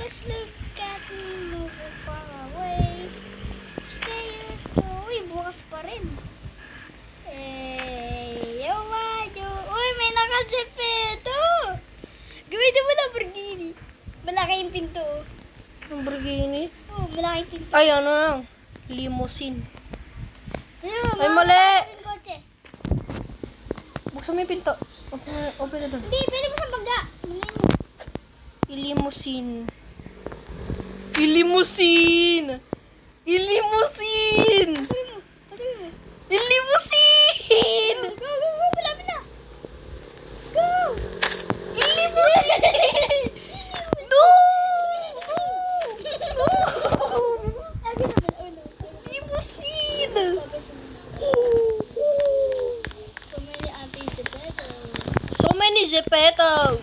Just look at me moving far away. Stay uy, bukas pa rin. Yawayo. Uy, may nakasipeto. Gamitin mo Lamborghini. Malaki yung pinto. Lamborghini? Oh, malaki yung pinto. Ay, ano lang. Limousine. Ayun, Ay, mali. yung kotse. Buksan mo yung pinto. Open na doon. Hindi, pwede mo sa baga. Bungin mo. Limousine. Limousine! Limousine! Sabi mo. Sabi mo. Limousine! Go, go, go. Malapit na. Go. Limousine! No! No! Sabi naman. Oh, no. Limousine! Babasin mo na. So many anti-zepetos. So many Zepetos.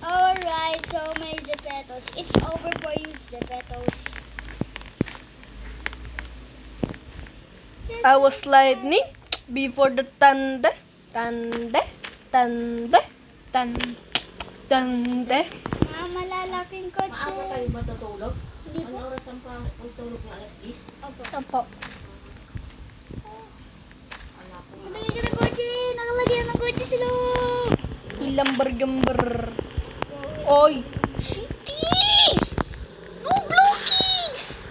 Alright, so many zepetos. It's over for you, zepetos. I was lightning before the thunder. Thunder. Thunder. Thunder. Malalaking kotse. Maaga tayo matutulog? Hindi po. Ano oras ang pagtulog na alas 10? Opo. Opo. Anak ko. Nalagay ka ng kotse. Nakalagay ng kotse sila. Ilambar-gambar. Oy! Shitties! No blockings!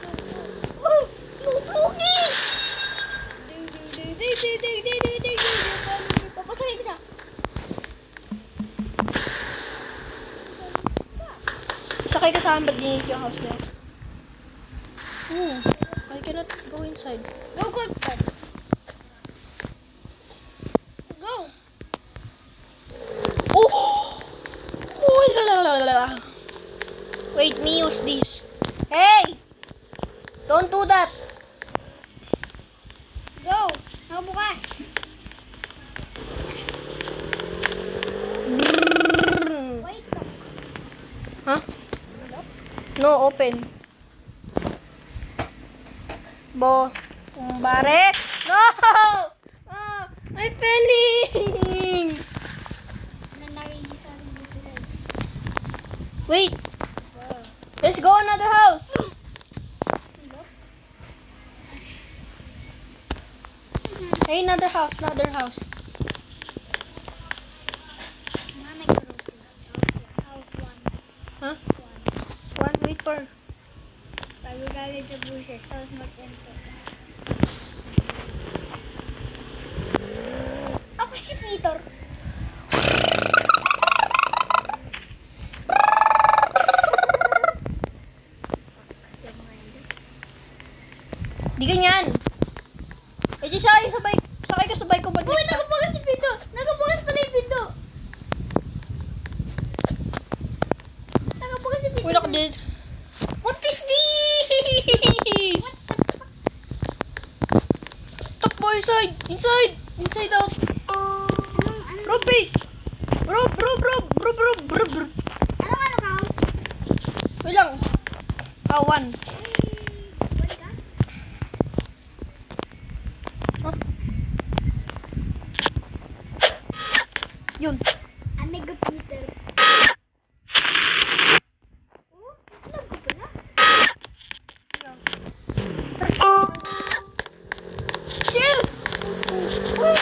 Oh, no blockings! Ding. Papasakay ko siya. Sakay ka sa akin, ba't dinit yung house niya? Oh, I cannot go inside. Go, go, go. Go. Oh! Oh, lalalala. Wait, me use this. Hey! Don't do that! Go. Nakabukas. Wait lang. Huh? No, open. Barek! No! Ah, my feelings! Ano nakikisa rin dito guys? Wait, Wow. let's go another house. Hello? Hey, another house, another house. Nanay ko rin. Out one. Huh? One. One, wait for. Bago gagawin sa bushes, tapos mag-enter. Ako si Peter. Di ganyan. Eh, di sakay ka sa bike ko pag Uy, nakabukas si Pinto! Nakabukas pala yung pinto! Nakabukas si Pinto! Uy, naka din. What is this? Takbo inside! Inside! Inside out! Anong Bro, please! Bro! house? Wait lang. One. Wala ka? Huh? Yun. Amigo Peter. Oh, alam ko pala. Chill! Woo!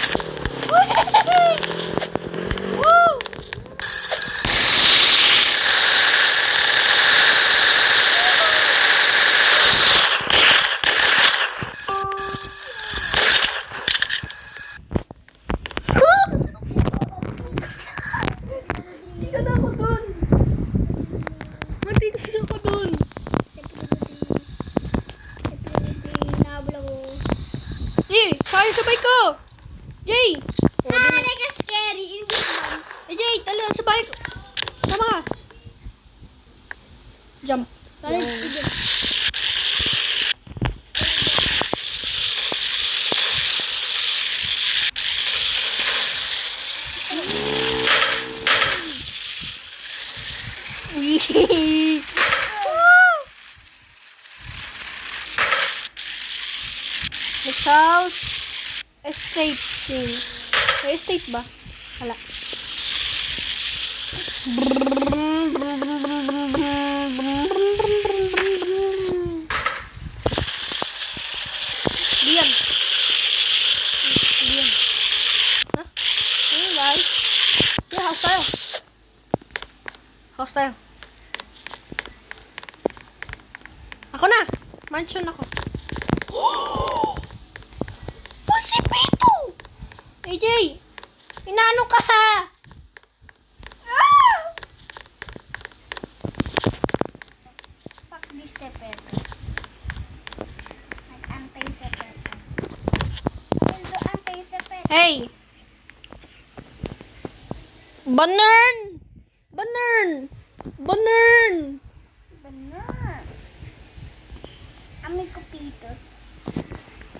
Woo! Hindi ka na ako dun. Mati ka na ako dun. Nahabol ako. Jay, sakay sa bike ko. Jay! Like a scary in this one. Eh, Jay, tala sa bike. Tama ka. Jump. College student. Wee! Next house. Estate scene. May estate ba? Wala. House tayo. Ako na! Mansion ako. Oh, si Pito! AJ! Inaano ka ha? Fuck this Zepeto. Anti-Zepeto. I will do anti-Zepeto. Hey! Banern! Banern! Banern! Benar. Ami ko Pito.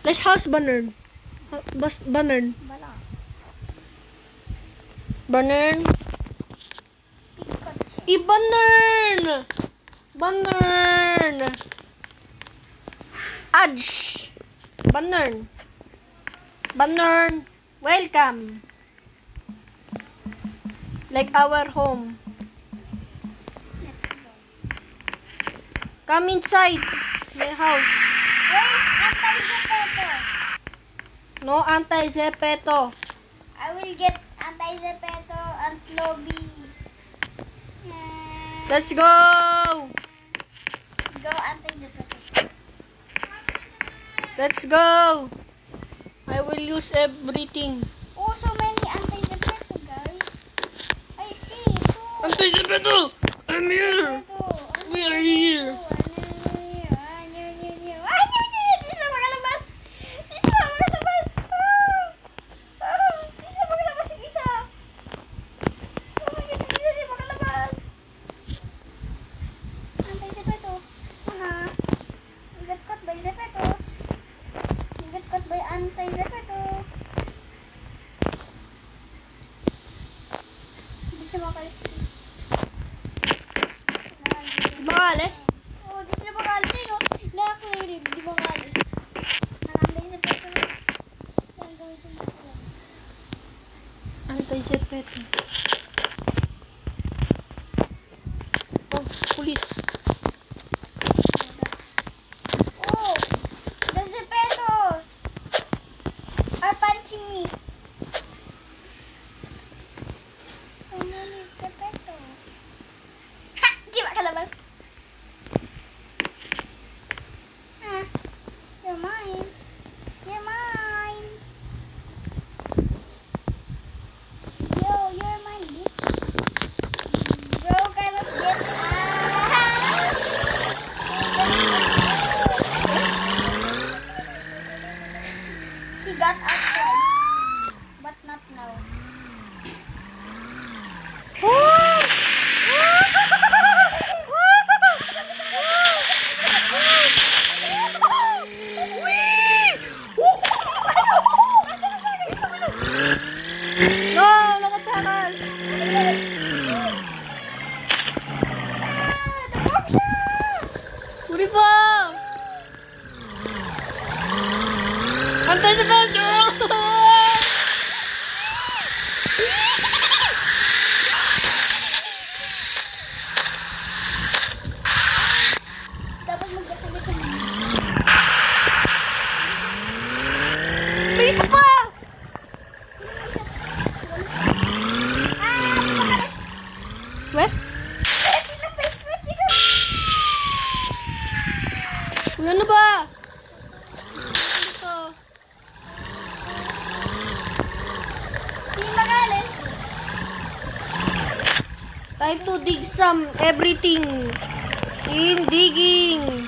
Let's house Banern. Banern. Bala. Banern. Pikachu. Banern! Banern! Adj! Banern. Banern. Welcome. Like our home. Let's go. Come inside my house. Where is anti-Zepeto? No anti-Zepeto. I will get anti-Zepeto and lobby. Let's go! Go anti-Zepeto. Let's go! I will use everything. Oh, so many anti-Zepeto, guys. I see. So. Anti-Zepeto! I'm here! We are here! Anti-Zepeto. Hindi siya makalis. Bakalas? Oh, di sila makalis eh, no? Na-aquarium, di makalis. Anti-Zepeto. Saan gawin ito? Anti-Zepeto. Oh, police. Oh, the Zepetos are punching me. Oh, no, Zepeto. Ha! Di makalabas. Ah, you're mine. You're mine. Yo, you're mine, bitch. Bro, cannot get He got out twice, but not now. No! Nakatakas! The boxer! Uri pa! Anti-Zepeto! Dapat magkatagit sa mga. May isa pa! Weh? Ano ba? Ito. Time to dig some everything. In digging.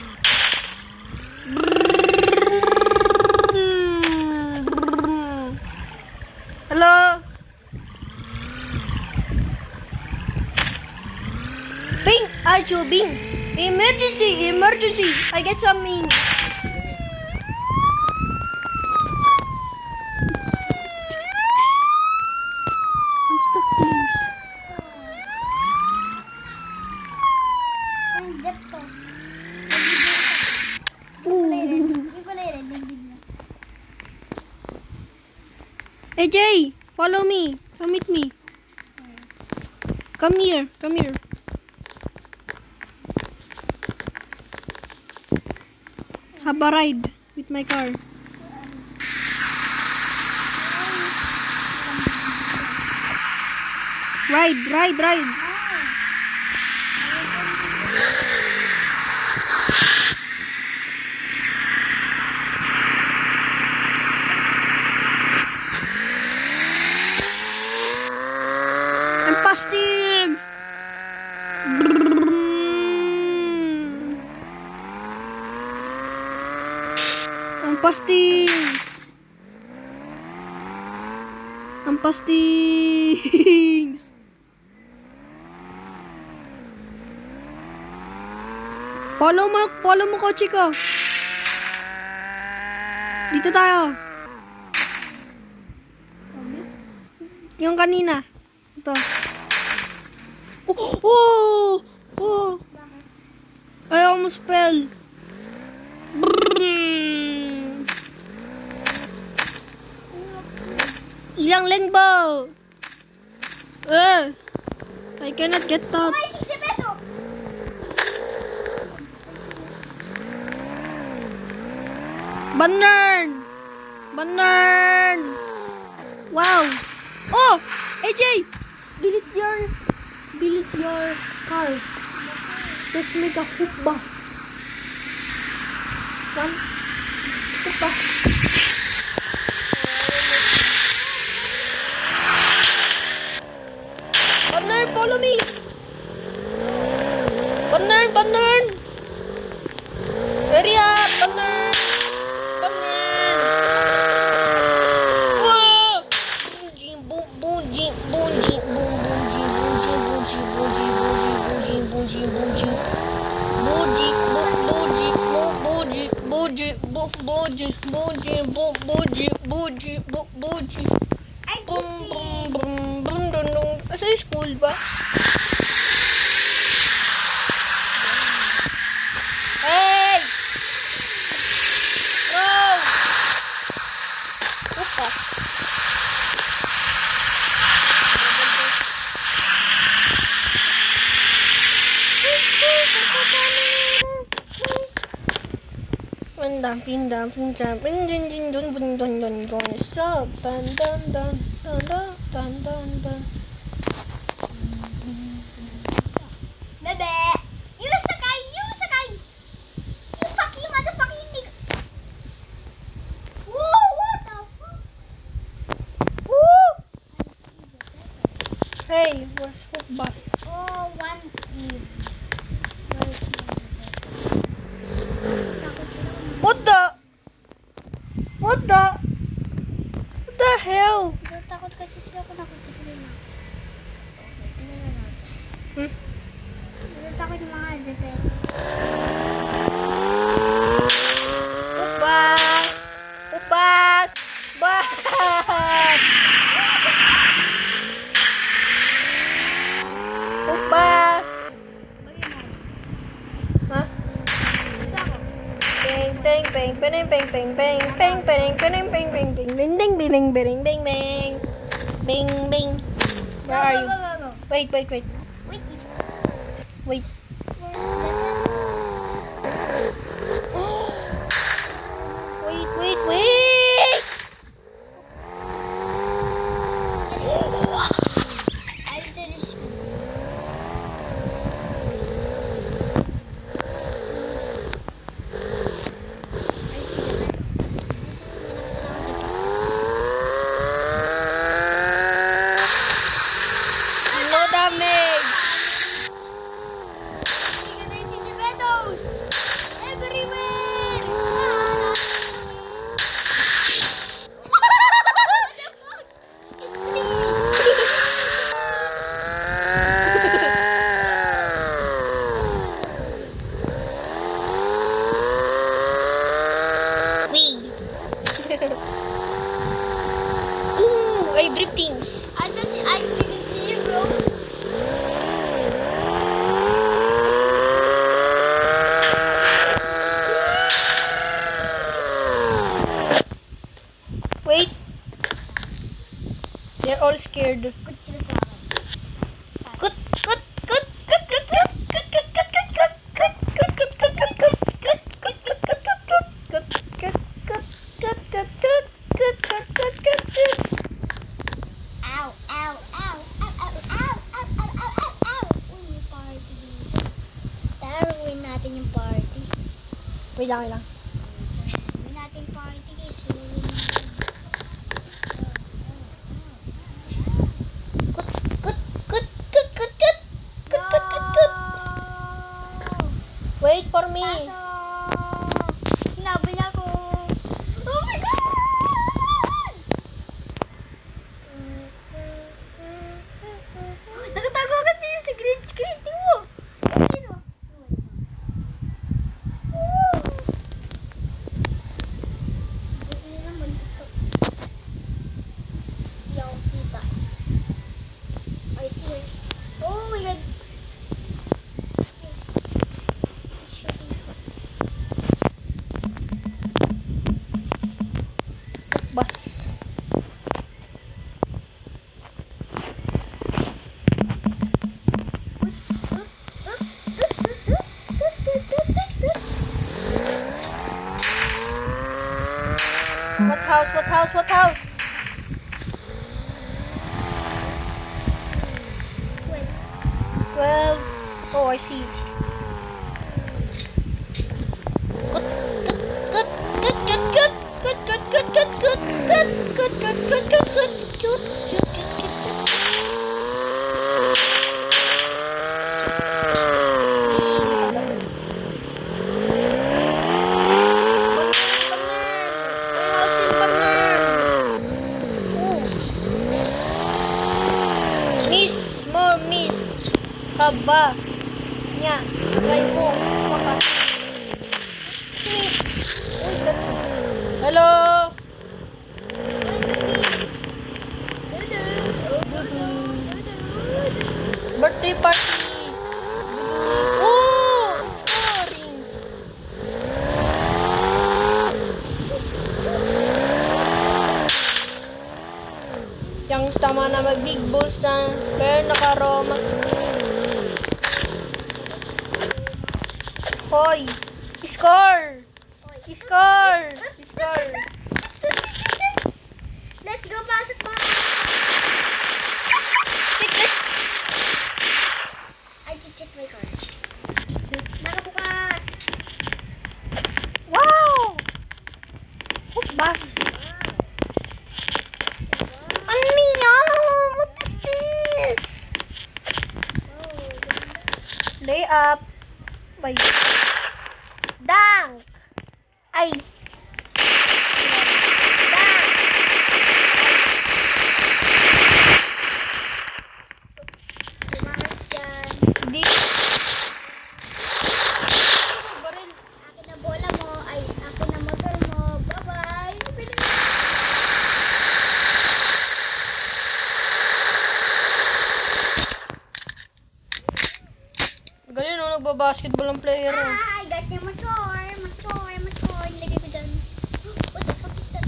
Hello? Bing! Acho, Bing! Emergency! Emergency! I get something. I'm stuck, please. Ang Zepetos. Ooh. Hindi ko na rin. AJ, follow me. Come with me. Come here. Come here. Have a ride with my car. Ride. pastings! Ang pastings! Follow mo kotse ko. Dito tayo. Yung kanina. Ito. Oh! Oh! Ayaw mo spell. Brrrr. Ilang lengbo. I cannot get that. Ay, si Beto! Banern! Wow! Oh! AJ! Delete your car. Let's make a hoop bus. One. Hoop bus. Banern, follow me! Banern! Hurry up, Banern! Sa school ba? Hey! No! Opa! Pindam, stop, dun. Bebe! You sakay! You fuck you, motherfucking nigga! Whoa! What the fuck? Woo! Hey, where's hoop bus? Oh, one Eve. Where is What the hell? Takot kasi sila kung nakikita nila. Hmm? Takot yung mga zipet. Upas! Bas! Upas! Ha? Bing. Where are you? Go. Wait. Wait. Wait. Where's Wait. I'll do this. No damage. Everywhere! Ooh, I driftings. I didn't see you, bro. Wait. They're all scared. Kut sila sa akin. Cut. Ow. Uy, may party dito. Tara, gawin natin yung party. Wait lang. Gawin natin party guys. Gawin natin. Wait for me. Kaso, hinabol ako. house? What house? What house? Wait. 12. Oh, I see. Miss mo, miss. Kaba. Nya. Try mo. Maka. Hello. Birthday party. Oh, it's orange. Yang tama na may big balls na pero nakaroma. Hoy! Score! Score! Score! Let's go, pasok pa. I check my card. Nakabukas. Wow! Bas! Ano yan? What is this? Lay up. Wait. Dunk! Ay! Dunk! Tumakas dyan. Di. Baril. Akin na bola mo. Ay, akin na motor mo. Bye-bye. Hindi pwede na. Galing no, nagbabasketball ang player. Oh. I got your motor. Motor. Nilagay ko dyan. What the fuck is that?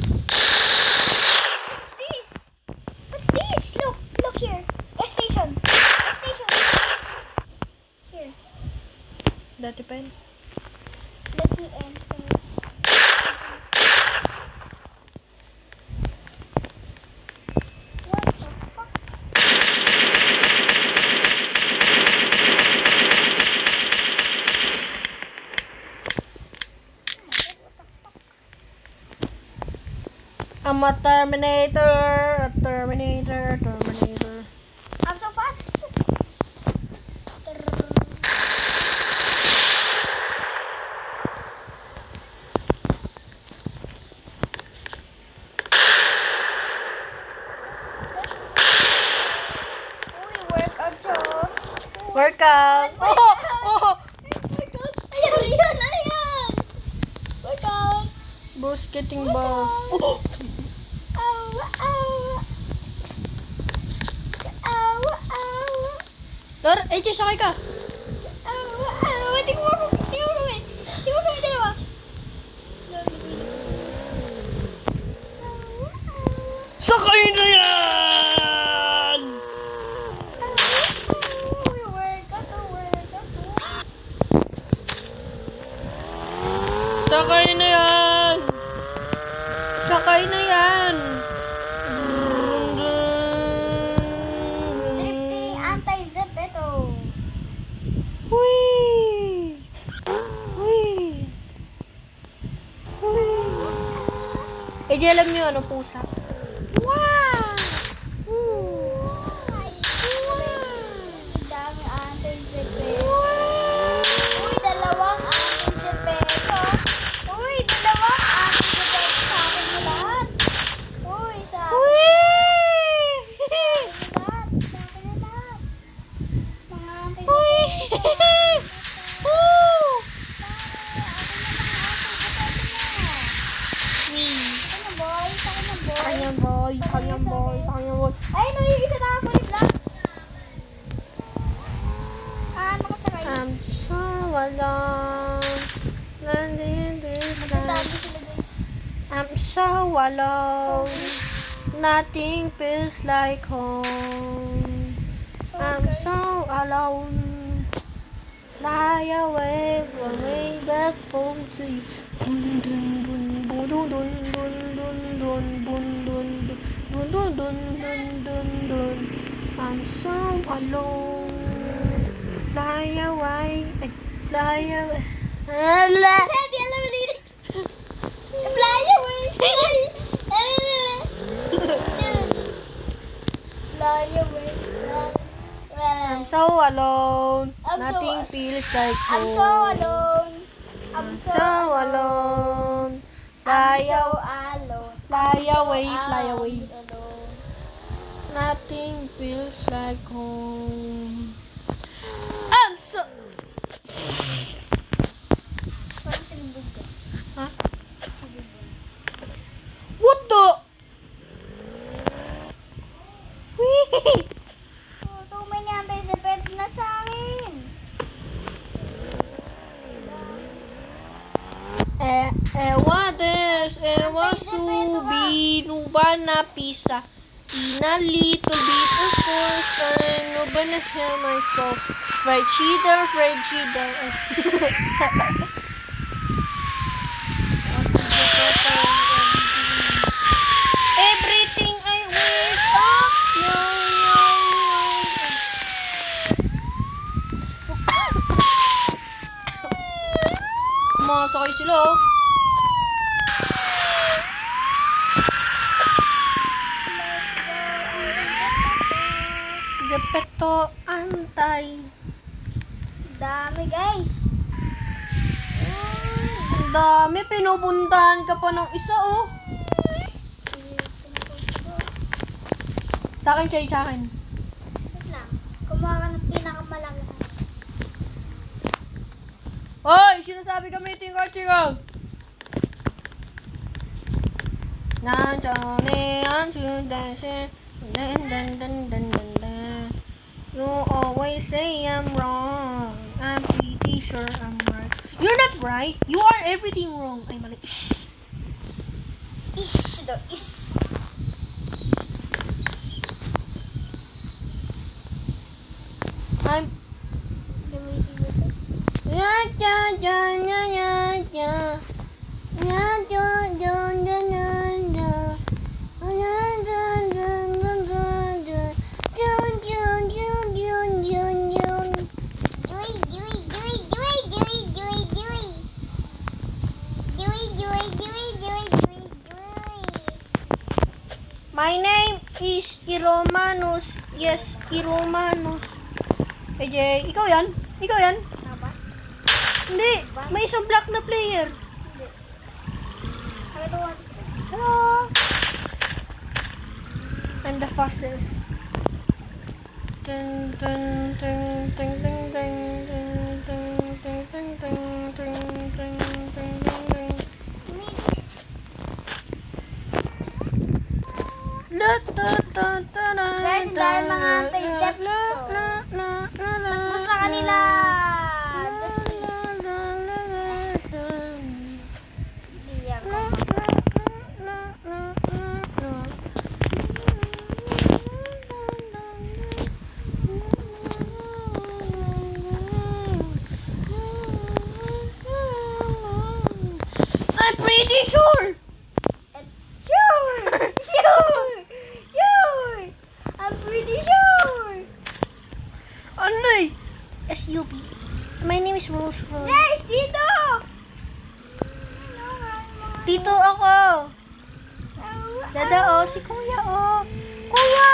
What's this? Look here. Gas station. Here. Dati pa yun. Let me enter. What the fuck? I'm a Terminator. I'm so fast. Uy, workout siya. Workout. Oh! Oh! Workout. Ayan. Workout. Boss getting buff. Oh! Lor, Eche, sakay ka. Tingnan mo kami dalawa. Sakay na yan! Sakay na yan! Sakay na yan! Drifting anti-zip ito. Hui! Hui! Hui! Eh, di alam niyo ano, pusa. Wow! Dami anti-zip ito. Uy, dalawang anti-zip ito. Uy, dalawang anti-zip ito sa akin mo lahat. Uy, sa akin. Hui! Sa akin na lahat. Mga anti-zip Hui! Woo! Sakyan boy. Ay, nagigisa na ako yung vlog. Nakasakay. So alone. Landing this Magandang land. sila guys. I'm so alone. Nothing feels like home. I'm so alone. Fly away back home to you. Dun, dun, dun, dun, dun, dun, dun, dun, alone. Dun, dun, dun, dun, dun, dun, dun, dun, dun. I'm so alone. Fly away. Ay, fly away. Hala! Hindi alam yung lyrics. Fly away. Fly away. I'm so alone. I'm so Nothing al- feels like home. I'm so alone. I'm So alone. I'm Fly so away. alone. Fly So away, fly away. alone. Nothing feels like home. I'm so... Parang sinubog ka. Ha? What the? Wait! Oh, so may nantay sa pet na sa akin. Ewa subi, nuba na pisa. In a little bit of force, I know but I hear myself. Fried cheddar, fried cheddar. Everything I wake up, Masakay sila, oh. Zepeto antay. Dami guys. Ang dami, pinupuntahan ka pa ng isa, oh. Sa akin, Chay, sa akin. Wait lang. Kumuha ka ng pinakamalaki. Hoy! Sinasabi kami ito yung Archie. You always say I'm wrong. I'm pretty sure I'm right. You're not right. You are everything wrong. Ay, mali. Shh. Is daw. Is. I'm... Ya, ya, ya, ya, ya, ya. Ya, ya, ya, ya, ya, ya. Ya, ya, ya, ya, ya, ya. Ya, ya, ya, ya, ya, ya. Dewey, Dewey, Dewey, Dewey, Dewey, Dewey, Dewey. Dewey, Dewey, Dewey, Dewey, Dewey, Dewey. My name is Iromanus. Yes, Iromanus. AJ, ikaw yan? Ikaw yan? Nabas? Hindi, may isang black na player. Hindi. Ano to? Hello. I'm the fastest. Dun, dun, dun, dun, dun, dun, dun, dun, dun, dun, dun, dun, dun, dun, dun. La, ta, ta, ta, la, Guys, ta, dahil mga anti-septo. la, la, la, la, la, Takbo sa kanila. Just is. la, la, la, la. Iyan ko. I'm pretty sure. Sure! Sure! Sure! I'm pretty sure! Ano eh? SUV. My name is Rose Rose. Guys, dito! Dito ako. Dada, oh. Si Kuya, oh. Kuya!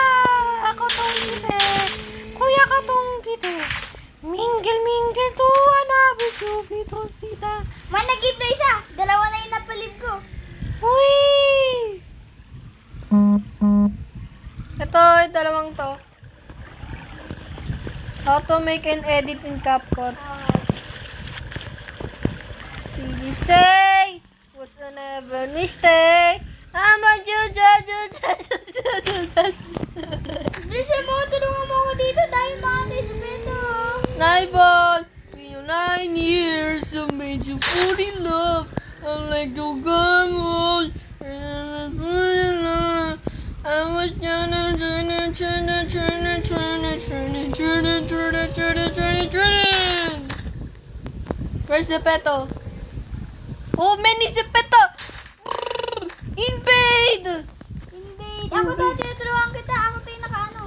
Ako tong kite. Kuya ka tong kite. Mingle, mingle to. Anabi, chubi to sila. Man, nag-ito isa! Dalawa na yung napalib ko. Uy! Ito, yung dalawang to. How to make and edit in CapCut. Really say, was a never mistake. I'm a Bisa mo, tulungan mo ako dito dahil mga nisipito. Naibon, in your 9 years, I made you fall in love. I like to come on. I was turning. Where's the peto? Oh, many the peto. Inpe! Invade! Invade. Ako tayo, tinutulungan kita. Ako tayo nakaano.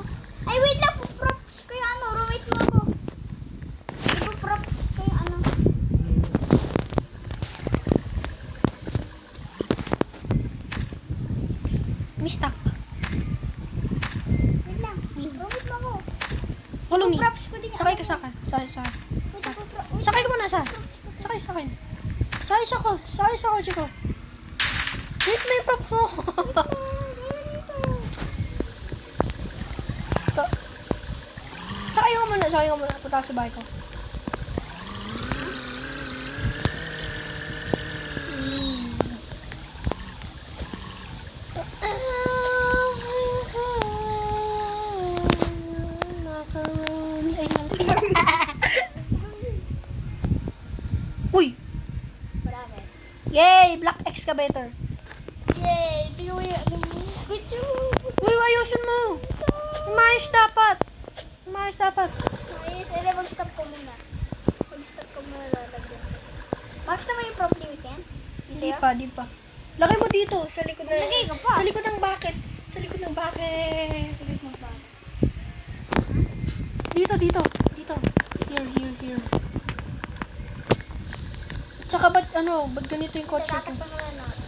Ay, wait lang. Props ko yung ano. Roommate mo ako. Props ko yung ano. Mistak. Wait lang. Roommate mo ako. Follow me. Props ko din. Sakay ka sa akin. Sakay. Sakay ka muna sa. Sakay sa akin. Sakay sa ko. Siko. Wait, may props mo. Sakay ka muna. Punta ka sa bahay ko. Uy! Marami. Yay! Black excavator. Yay! Tingnan mo yung ano mo. Good job. Uy, ayusin mo. Umayos dapat. Ayos. Ere, mag-stop ko muna. Lalagyan ko. Max na mo yung prop limit yan? Yung Di sa'yo? pa. Lagay mo dito. Sa likod ng... Lagay ka pa. Sa likod ng bucket. Dito. Here. Tsaka ba't ganito yung kotse ko? Lalakad pa muna natin.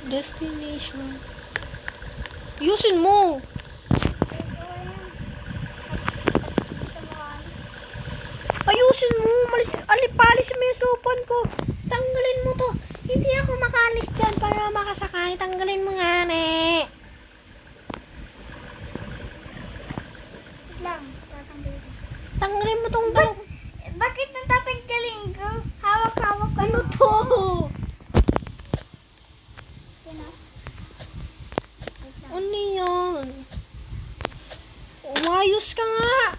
Destination. Yusin mo! Ayusin mo! Alipalis mo yung sopan ko! Tanggalin mo to! Hindi ako makalis dyan para makasakay. Tanggalin mo nga, ne! Wait lang. Tatanggalin ko. Tanggalin mo tong dalaw. Bakit natatanggalin ko? Hawak-hawak ko. Ano to? Yan o. Wait lang. Ano yan? Umayos ka nga!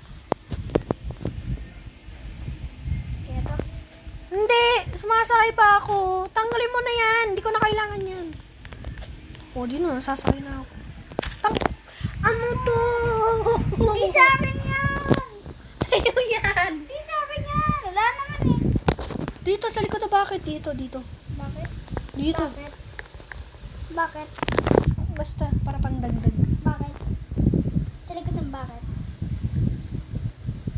Kaya to. Hindi! Sumasakay pa ako. Tanggalin mo na yan. Hindi ko na kailangan yan. O, di na. Sasakay na ako. Ano to? Di sa akin yan! Sa'yo yan. Di sa akin yan! Wala naman eh. Dito, sa likod na bakit? Dito. Bakit? Dito. Bakit? Basta, para pandagdag. Bakit? Sa likod ng bakit?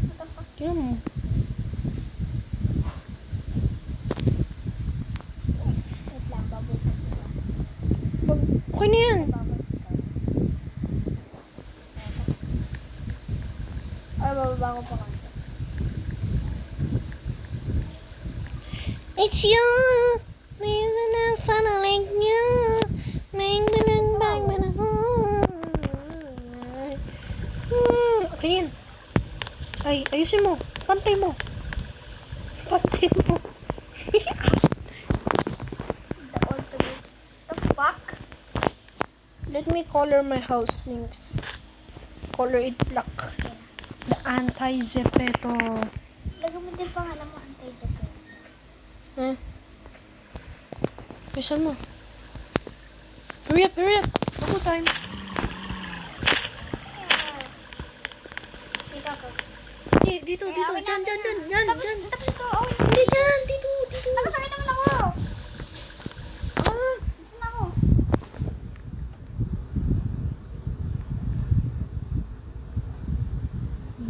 What the fuck? Tignan mo. Wait lang, babalik ko. Okay na yan. Ay, bababa ko pa kanto. It's you. Maybe I'm fun like you. Okay yan. Ay, ayusin mo. Pantay mo. The ultimate. The fuck? Let me color my house things. Color it black. The anti-Zepeto. Lagyan mo din pangalan mo, anti-zipper. Eh? Bisan mo. Hurry up. Ako time. Dito ako. Dito. Eh, awin na, Dyan. awin na. Yan. Tapos ito, awin na. Hindi dyan. Dito. Tapos awin naman ako. Ah. Dito na ako.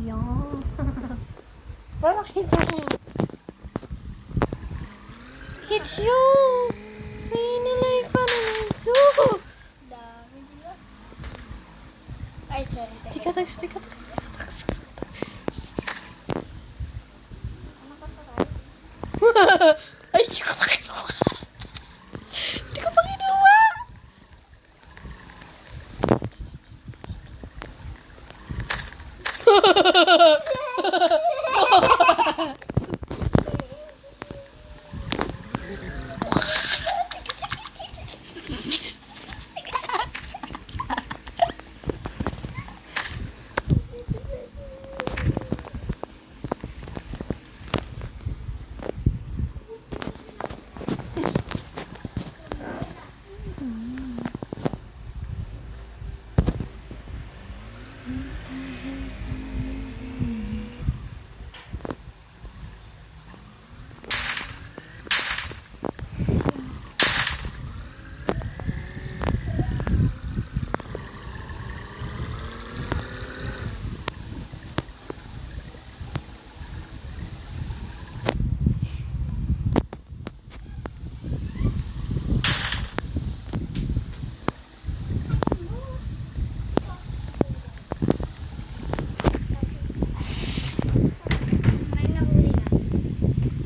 Yan. Para makita ko. It's you. Like you. Dami, di ba? Ay, sorry. Tika tax. Ano ka sakay? Ay, di ko pa kinuha.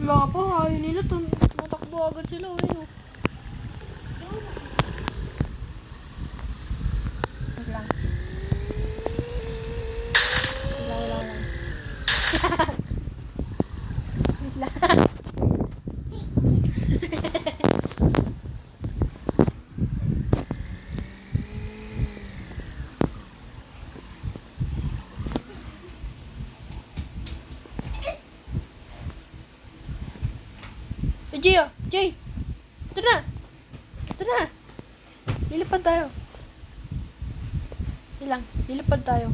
Wala pa, ayaw nila. Tumatakbo agad sila. Ayun. Wait lang. Wala lang. Wait lang. Jay, oh. Jay! Ito na! Ito na! Lilipad tayo. Ilang, lilipad tayo.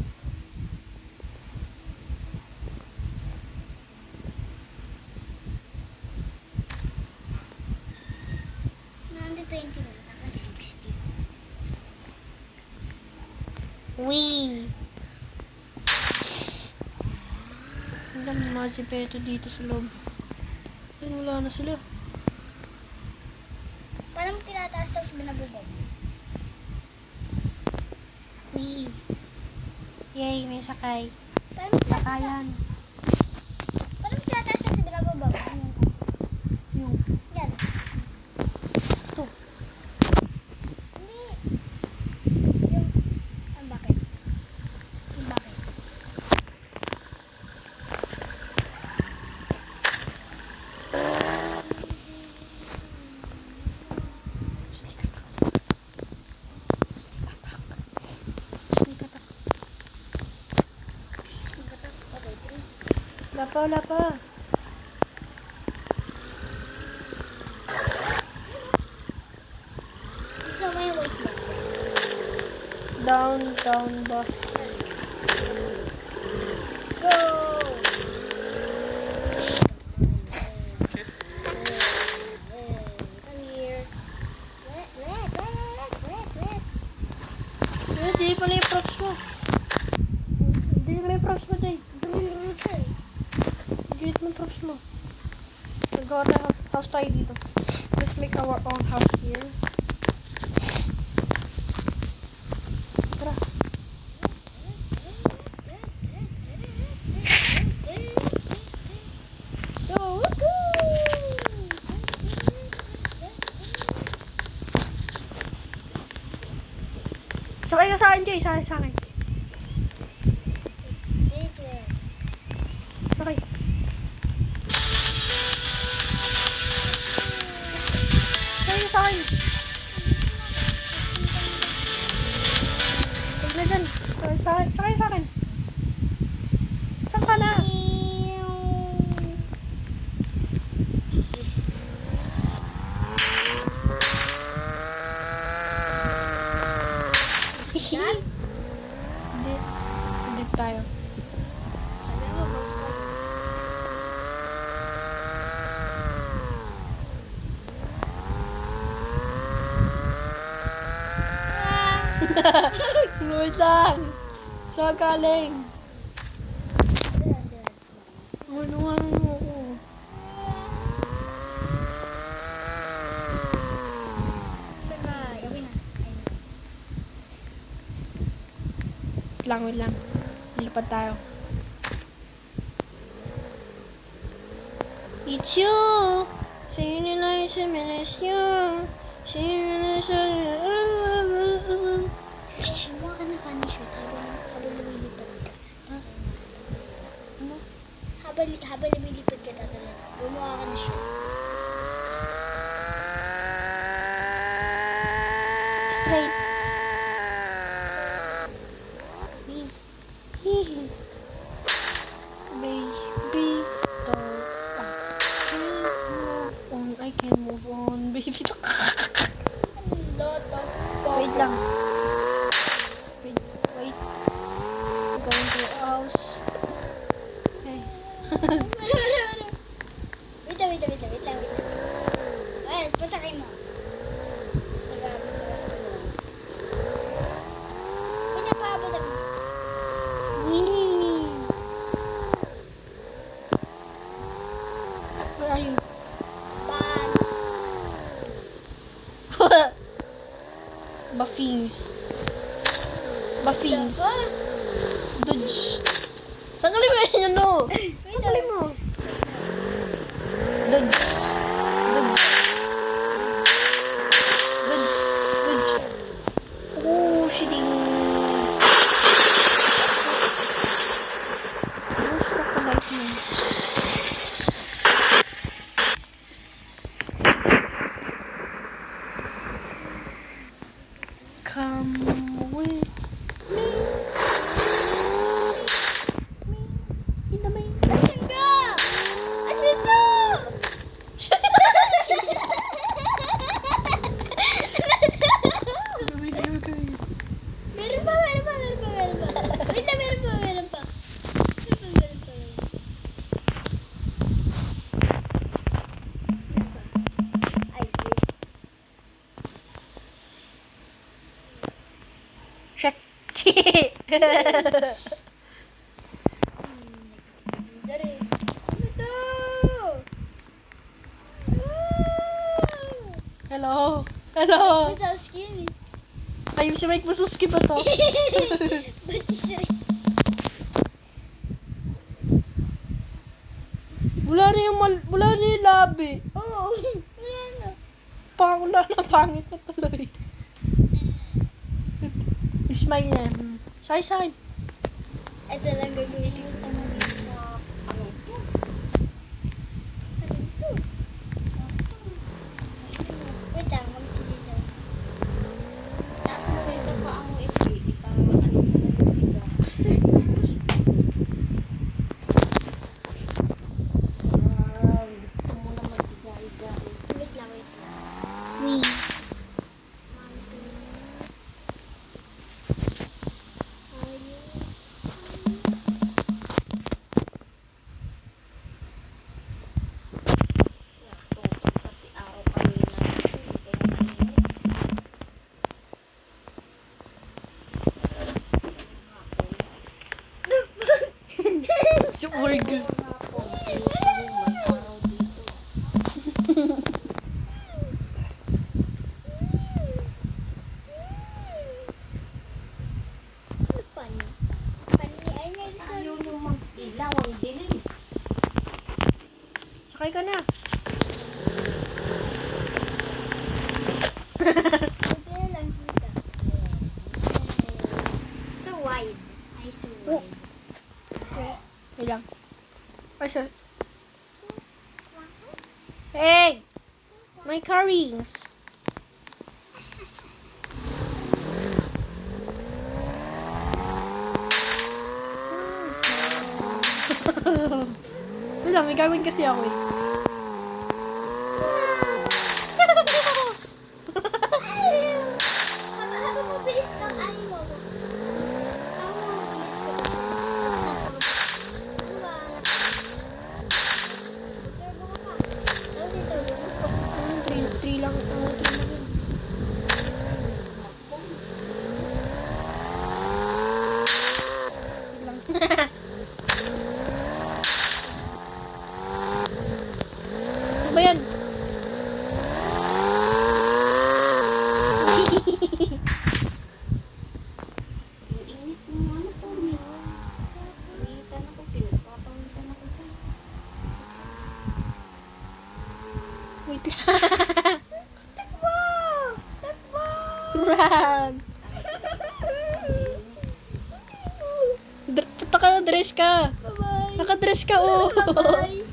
Nandito 20 na, nakaka 60. Wee! Ang dami mga sipeto dito sa loob. Ayun, wala na sila. Parang tinataas tapos binabubog. Wee! Yay, may sakay. Parang Sakayan. tinataas tapos binabubog. Yung, Yan. ito. Hindi. Yung, bakit? Yung bakit? Sneak attack. Okay, 3. Wala pa, wala pa. So, may wait lang. Down, down, boss. Go! Come here. Wet. Hindi pala yung props mo. Hindi pala yung props mo, Jay. Gilid mo yung props mo. Nagawa tayo house tayo dito. Let's make our own house here. Tara. Go! Sakay ka sa akin, Jay. Sakay sa akin. Sakay. Sakay ka sa akin. Huwag na dyan. Sakay sa akin. Saan ka na? Hindi. Hindi tayo. Wait lang. Saan galing? Ano mo? Saka, yawin na. Wait lang. Lilipad tayo. It's you. Saying it like it's you. Saying it like Gumawa ka ng funny shoot habang lumilipad ka. Ano? Habang lumilipad ka talaga. Gumawa ka ng shoot. Straight. Baby, don't I can move on, baby. Loto. Wait lang. Wait. I'm going to the house. Okay. Wait lang. Ay, pasakay mo. Pinapaabot ako. Where are you? Ban. Buffings. Buffings. Dako. Dodge. Tanggalin mo yun, ano? Tanggalin mo. Dodge. Dodge. Dodge. Dodge. Oh, shitings. Oh, struck the lightning. Come with me. In the main. Asan ka? Asan ka? Meron pa. Wait na, meron pa. Ay, Shit. dari. Ito. Hello. Hello. Sa skin. Kayo si Mike Masuski ba to? Ba't siya? Wala na yung labi. Oo. Wala na. Wala na, pangit na tuloy. Smile na. Say. Ito lang gagawin ko. Sa ano to? Wait lang, mag-sisito. Taas mo rin sa paa mo ito. Ipang ano mo na dito. Gusto mo na maghiga-higa. Wait lang. Wee. Tutong kasi araw kanina. Kaya mainit. Si Org. Hapon, araw dito. Ano pa niya? Ay, Ayaw nyo mag-ilaw ang dilim. Sakay ka na. Ito na lang kita. So wide. Ay, so wide. Wait lang. Ay, siya. Hey! My car rings. Wait lang, may gagawin kasi ako eh. Habang mabilis kang ano mo. Habang mabilis ka. Turbo ka pa. Tapos ito, turbo ka. 3 lang. 3 lang yun. Ano ba yan? Ang init mo ano po, may. Initan ako, pinagpapawisan ako dyan. Wait lang. Takbo! Takbo! Run! Punta ka na, dress ka. Bye-bye. Nakadress ka, oh. Bye-bye.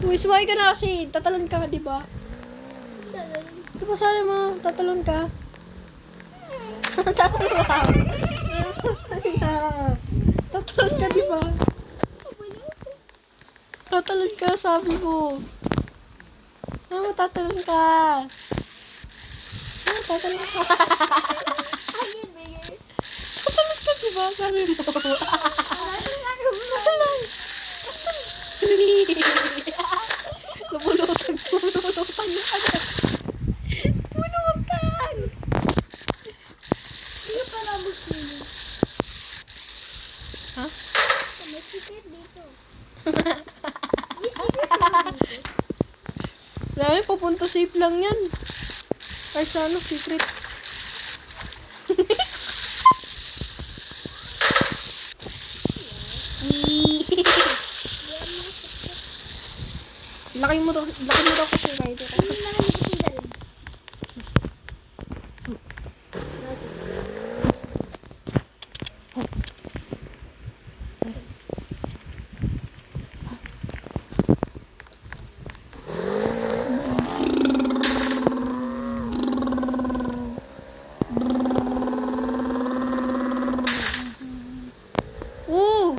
Uy, sumakay ka na kasi. Tatalon ka, di ba? Di ba sabi mo, tatalon ka? Tatalon ka. Tatalon ka, di ba? Tatalon ka, sabi mo. Ano, tatalon ka. Ano, tatalon ka. Ay, bigay. Tatalon ka, di ba? Sabi mo. Tatalon. Lumulutag. Lumulutag yung agad. Lumulutag. Hindi pa nabos nila. Ha? May secret dito. May secret naman dito. Dami, papunta safe lang yan. Ay, sana, secret. Laki mo daw kasi rider. Hindi naman nagtitinda rin. Ooh!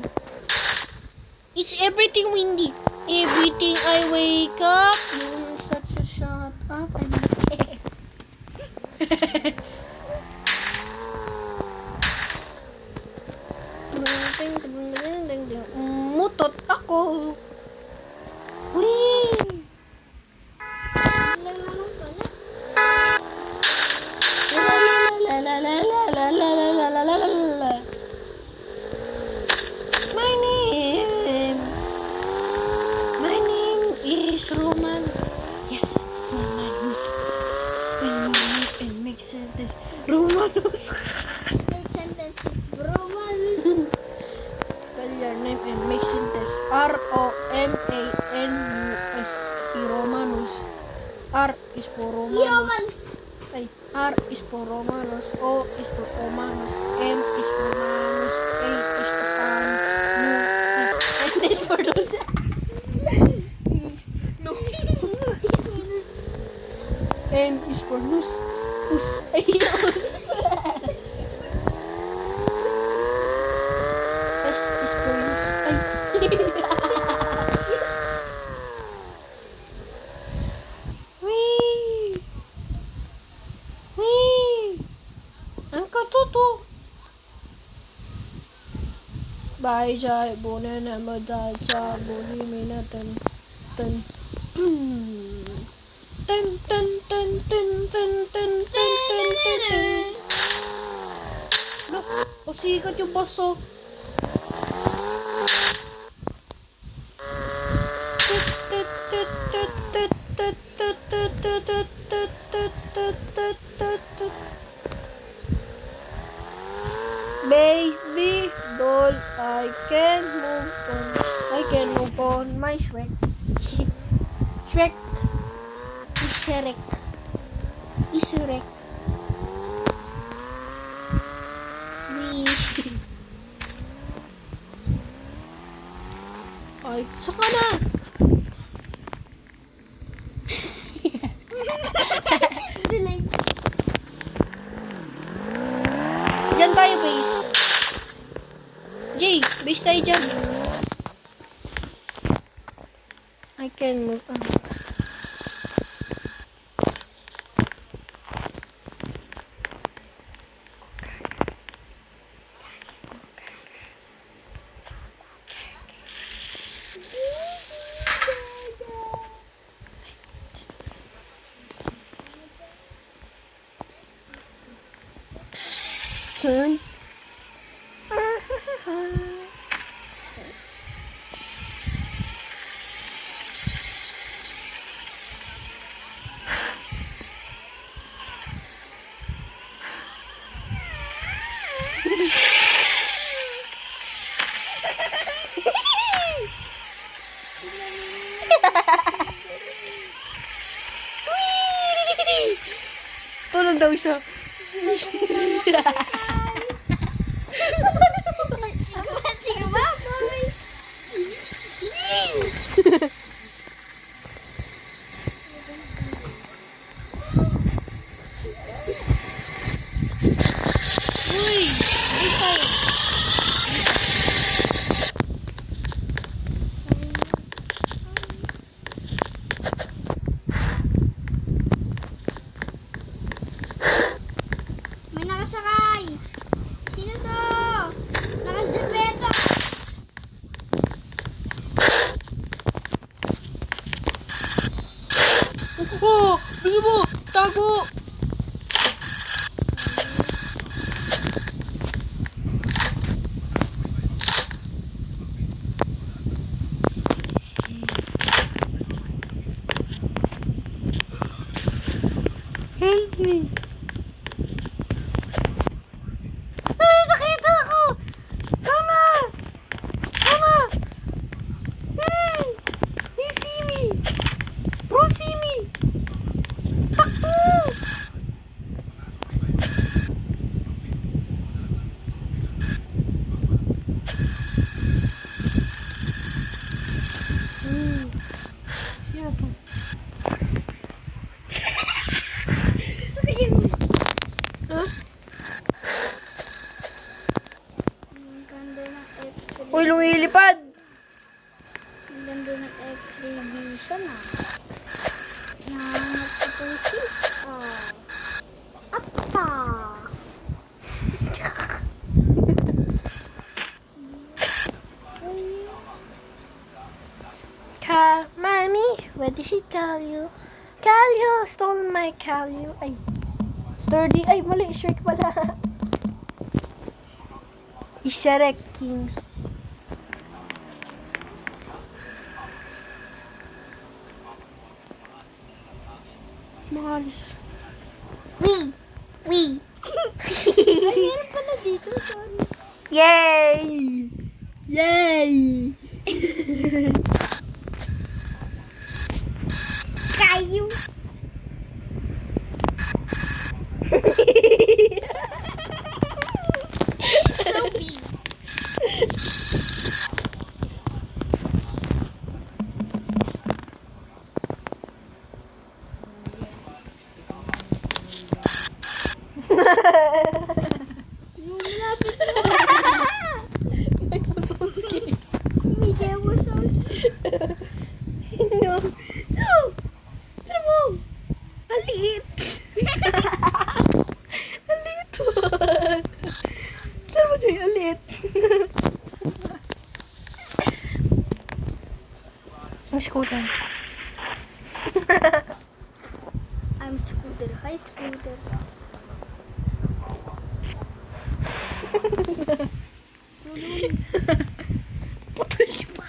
It's everything windy. Everything I wake up. You're such a shut up. Mutot ako. Wee! Lang naman to, no? La la la la la la la la la la la la. My name is Roman. Yes, Romanus. Spell your name and make sentence. Romanus. Make sentence. Romanus. Spell your name and make sentence. R-O-M-A-N-U-S. Romanus. R is for Romanus. Romans. Ay, R is for Romanus, O is for Romanus, M is for Manus, A is for N is for Luz. No. N is for Nus. Us. Ay, Us. S is for Yus. Ay. Wee! Wee! Ang katuto! Bye, jay, bone na madacha, bone minatan, tan, tan, tan, tan, tan, tan, tan, tan, tan, tan, tan. Look, pasikat yung baso. Baby doll, I can move on. I can move on. My Shrek. Shrek. Shrek. Shrek. Me. Ay, saka na. Delay. Diyan tayo, base. Jay, base tayo dyan. I can move on. Turn. Tulog daw siya. Sigma, boy. Uy! Base tayo. May nakasakay. Sino to? Nakasabeto. Oh! Bili mo! Tago! Help me! Ay, nakita ako! Mama! Mama! Hey! You see me! Huh? Ang ganda ng X-ray. Uy, lumilipad! Ang ganda ng X-ray vision ah. Nangangat ko po siya. Apa! Mommy, what did she call you? Calio! Stole my Calio. Ay. Sturdy. Ay, mali. Shrek pala. Shrek King. Mars. Wee! Ay, meron pala dito. Sorry. Yay! Yay! Kayo. So big. Yung malapit na. May Pusoski. Miguel was so No. No! Tira mo! Ang liit! Ang liit mo! Tira mo, Joy, ang liit! Ang scooter. I'm Scooter. Hi, Scooter. Putol siya pa!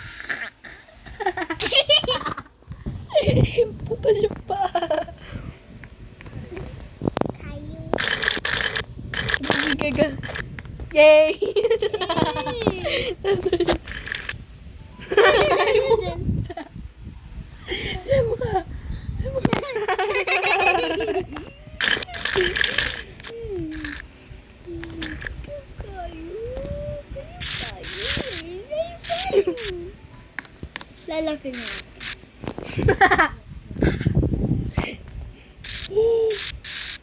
Putol siya pa! Kayo. Gaga. Yay! Alam mo ka! Lalaki na.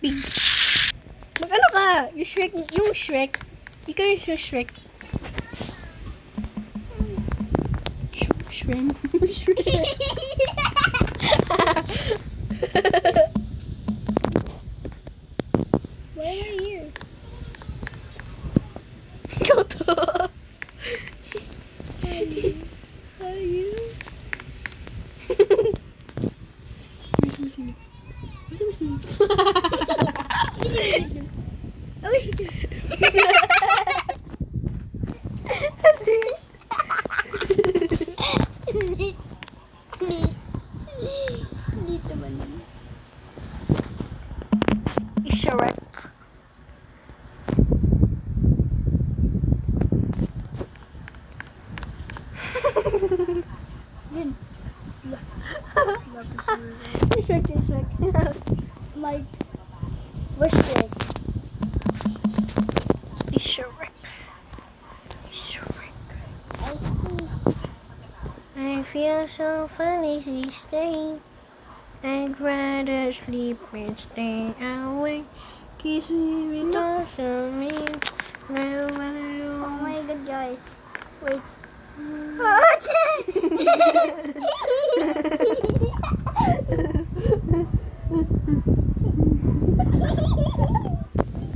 Big. Mag-ano ka? Yung Shrek. Yung Shrek. Ikaw yung sa Shrek. Shrek. Shrek. Why are you here? Ikaw to. Are you? Where's my singing? Where's my singing? Oh, lit naman yun. Shrek. Yun. Shrek, Shrek. My wish leg. Shrek. Shrek. I see. I feel so funny these days. I'd rather sleep and stay awake. Kissing me doesn't mean Oh my god, guys. Wait.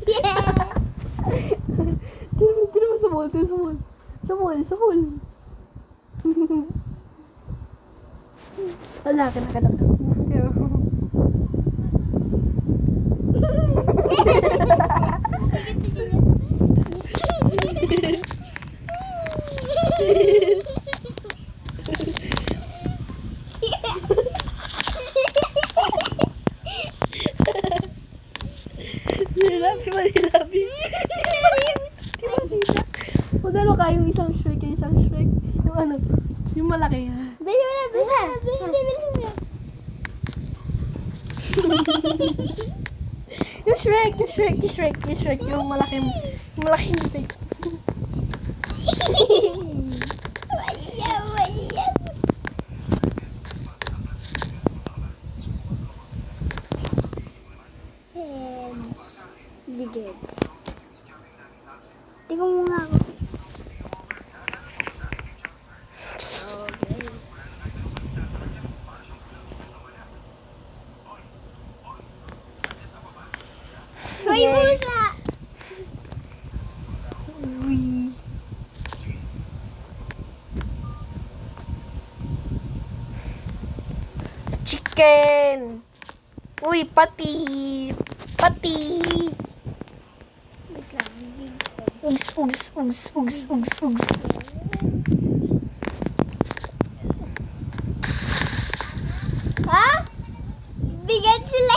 Yeah. Tira mo sa mall, tira sa mall. Sa mall, sa mall. Wala, kanak. Tira mo. Si Manilabi. Magano ka yung isang Shrek, yung isang Shrek? Yung ano, yung malaki ha? Bili mo na, bili mo na, bili mo na. Yung Shrek, yung malaking bibig. Waliya. Bigets. Tingnan mo nga ako. Okay. Hoy, pusa! Uy. Chicken. Uy, pati. Pati. Wait lang, big head. Ugs, ugs, ugs, ugs, ugs, ugs. Ha? Bigat sila.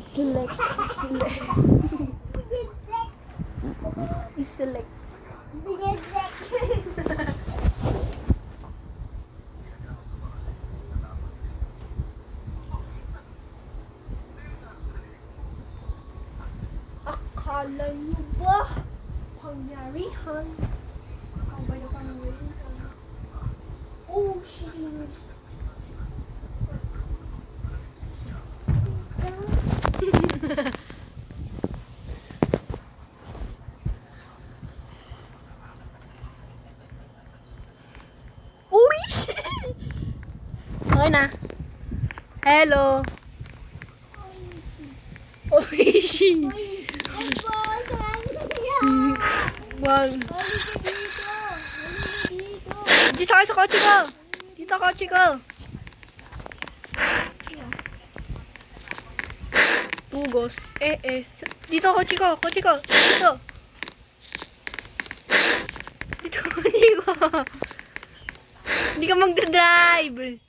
Select, select, select. Bigat sila. Akala niyo ba? Pangyarihan. Abay na pangyarihan. Oh, shit. Uy! Okay na. Hello. Uy! Uy, ako, saan niya? Wag. Halika dito. Halika dito. Dito sakay sa kotse ko. Dito kotse ko. Pugos. Dito kotse ko. Kotse ko. Dito. Dito kotse ko. Hindi ka magdadrive.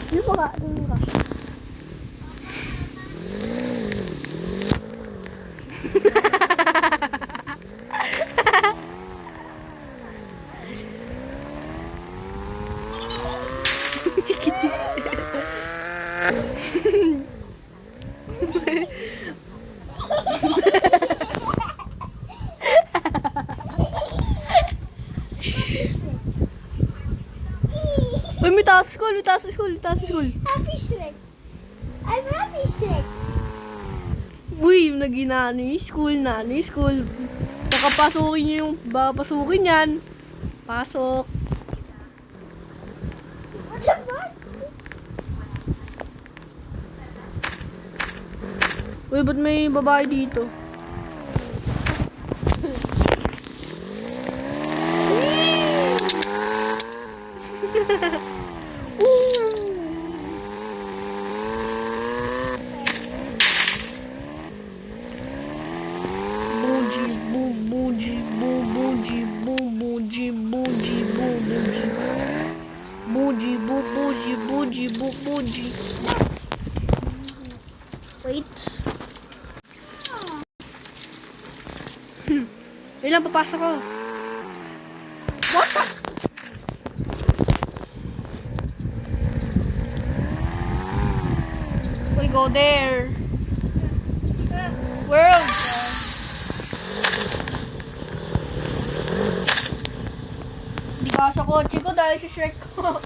Di ba ka? Di ba ka? Uy, may taas school, may taas school, may taas school. Happy Shrek. I'm happy Shrek. Uy, naging school. Baka pasukin yan. Pasok. What the fuck? Uy, ba't may babae dito? Buji. Wait. Ilan papasok ko? What the? We go there. World. Hindi ka sa kotse ko dahil si Shrek ko.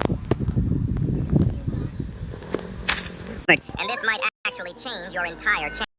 And this might actually change your entire channel.